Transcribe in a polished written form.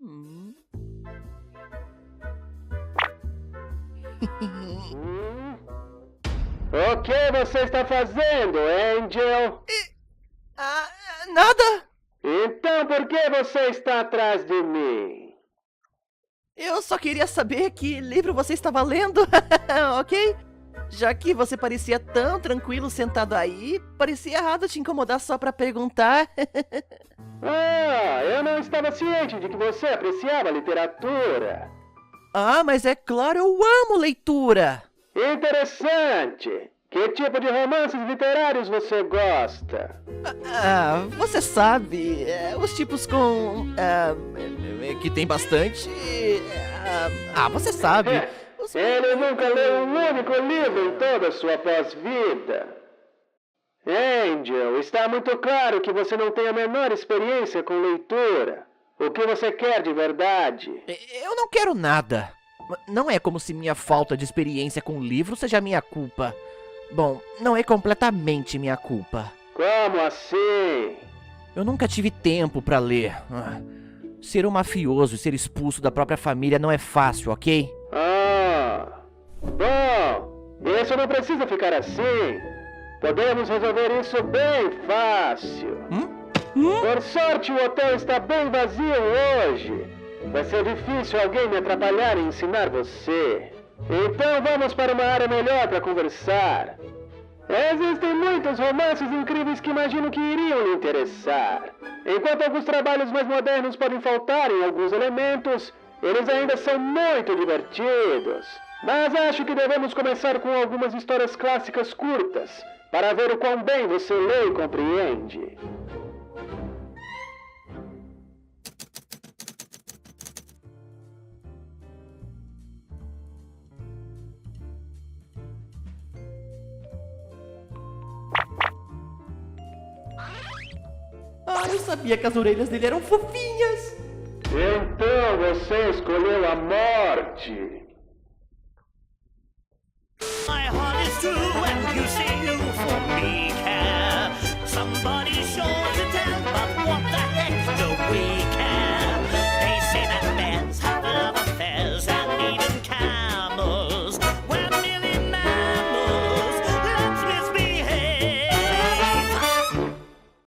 Hum. O que você está fazendo, Angel? Ah, nada! Então por que você está atrás de mim? Eu só queria saber que livro você estava lendo, ok? Já que você parecia tão tranquilo sentado aí, parecia errado te incomodar só pra perguntar. Ah, eu não estava ciente de que você apreciava literatura. Ah, mas é claro, eu amo leitura! Interessante. Que tipo de romances literários você gosta? Ah, você sabe, os tipos que tem bastante. Você sabe. Ele nunca leu um único livro em toda a sua pós-vida. Angel, está muito claro que você não tem a menor experiência com leitura. O que você quer de verdade? Eu não quero nada. Não é como se minha falta de experiência com livros seja minha culpa. Bom, não é completamente minha culpa. Como assim? Eu nunca tive tempo pra ler. Ser um mafioso e ser expulso da própria família não é fácil, ok? Bom, isso não precisa ficar assim. Podemos resolver isso bem fácil. Por sorte, o hotel está bem vazio hoje. Vai ser difícil alguém me atrapalhar e ensinar você. Então vamos para uma área melhor para conversar. Existem muitos romances incríveis que imagino que iriam lhe interessar. Enquanto alguns trabalhos mais modernos podem faltar em alguns elementos, eles ainda são muito divertidos. Mas acho que devemos começar com algumas histórias clássicas curtas, para ver o quão bem você lê e compreende. Ah, eu sabia que as orelhas dele eram fofinhas. Então você escolheu a morte. My heart is true and you say you for me care. Somebody show